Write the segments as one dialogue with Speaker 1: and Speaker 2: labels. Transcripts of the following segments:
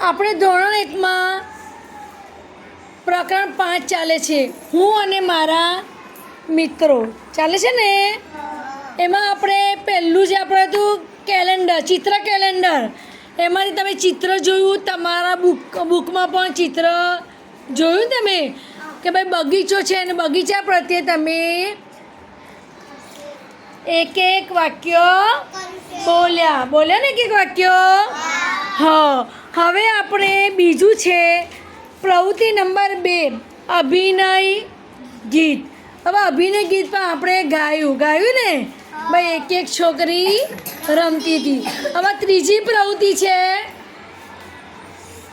Speaker 1: આપણે ધોરણ 1માં પ્રકરણ 5 ચાલે છે, હું અને મારા મિત્રો ચાલે છે ને. એમાં આપણે પહેલું જે આપણે હતું કેલેન્ડર, ચિત્ર કેલેન્ડર. એમાંથી તમે ચિત્ર જોયું, તમારા બુકમાં પણ ચિત્ર જોયું તમે કે ભાઈ બગીચો છે અને બગીચા પ્રત્યે તમે એક એક વાક્ય બોલ્યા ને એક વાક્ય. હા, હવે આપણે બીજું છે પ્રવૃત્તિ નંબર 2 અભિનય ગીત. હવે અભિનય ગીત પણ આપણે ગાયું ને ભાઈ, એક એક છોકરી રમતી હતી. હવે ત્રીજી પ્રવૃત્તિ છે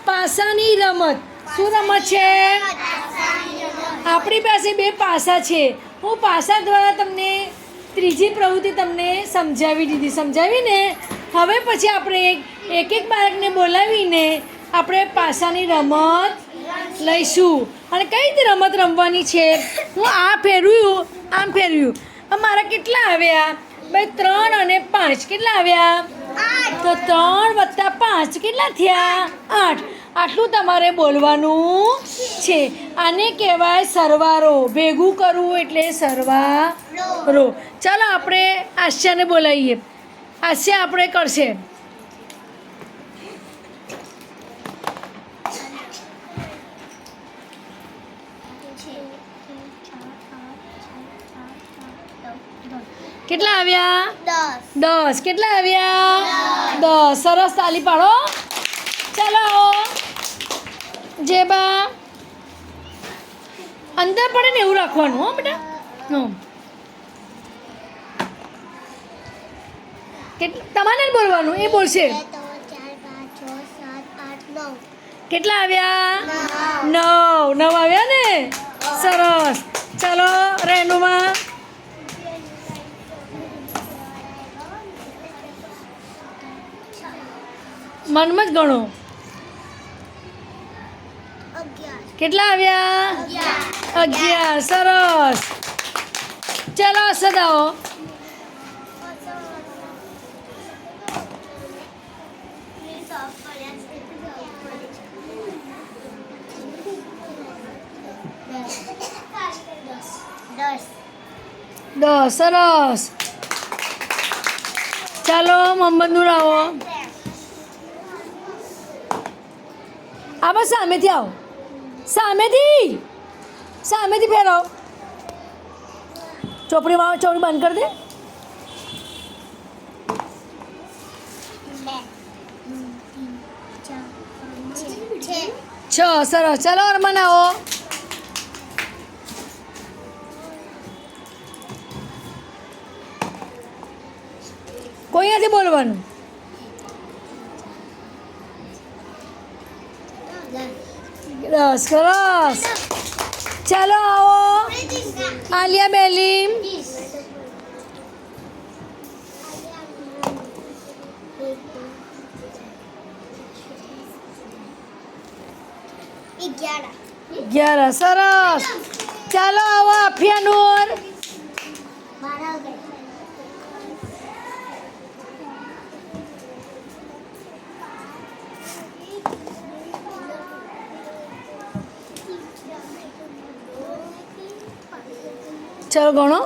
Speaker 1: પાસાની રમત. શું રમત છે? આપણી પાસે 2 પાસા છે. હું પાસા દ્વારા તમને ત્રીજી પ્રવૃત્તિ તમને સમજાવીને હવે પછી આપણે એક એક બાળકને બોલાવીને આપણે પાસાની રમત લઈશું. અને કઈ રીતે રમત રમવાની છે? હું આ ફેરવ્યું, આમ ફેરવ્યું. મારા કેટલા આવ્યા ભાઈ? 3 અને 5 કેટલા આવ્યા? 8. તો 3 + 5 કેટલા થયા? 8. આટલું તમારે બોલવાનું છે. આને કહેવાય સરવારો. ભેગું કરવું એટલે સરવારો. ચાલો આપણે આસ્યાને બોલાવીએ. આસ્યા આપણે કરશે. કેટલા આવ્યા? 10. કેટલા આવ્યા? 10. સરસ, તાલી પાડો. ચાલો જેબા અંદર પડે ને એવું રાખવાનું. હો બેટા. તમારે બોલવાનું, એ બોલશે. કેટલા આવ્યા? 9 આવ્યા ને. સરસ. ચાલો રેનુમાં. મનમાં જ ગણો. કેટલા આવ્યા? 11. સરસ. ચાલો સદાઓ. દસ. સરસ. ચાલો મોહમ્મદ નૂર આવો. આ બસ સામેથી આવો. સામેથી ફેરવો. ચોપડી બંધ કરી દે. 6. સરસ. ચાલો અરમાન આવો. કોઈ નથી બોલવાનું. 10. સરસ. ચાલો આવો આલિયા બેલીમ. અગિયાર. સરસ. ચાલો આવો આફિયા નૂર. ચાલો ગણો.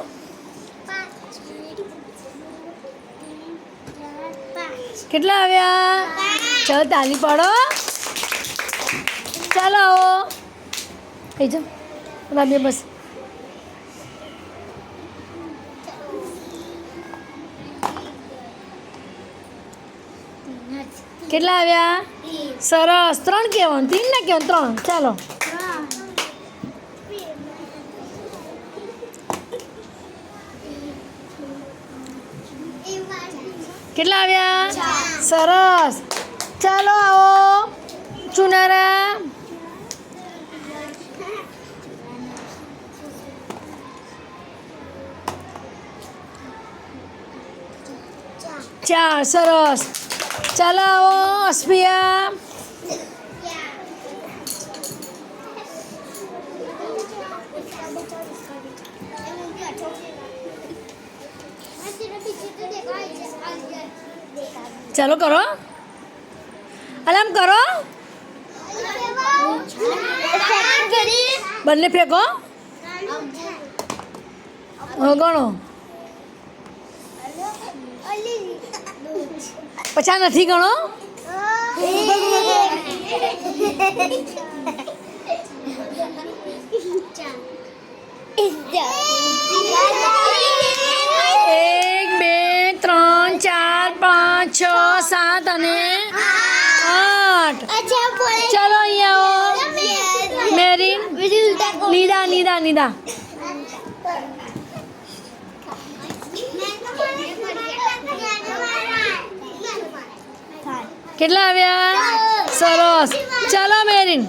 Speaker 1: 5. કેટલા આવ્યા? ચાલો તાલી પાડો. ચાલો આવો. થઈ જાઓ. રાબિયા બસ. કેટલા આવ્યા? સરસ. 3 કહેવાનું, 3 ના કહેવાનું, 3. ચાલો. કેટલા આવ્યા? 4. સરસ. ચાલો આવો ચુનારા. 4. સરસ. ચાલો આવો અસ્પિયા. 5. ચાલો કરો. અલાર્મ કરો. બંને ફેંકો હવે ગણો પછી આ નથી ગણો એક બે ત્રણ ચાર પાંચ છ સાત અને આઠ ચાલો અહીંયા આવો મેરીન નિદા નિદા નિદા કેટલા આવ્યા સરસ ચાલો મેરીન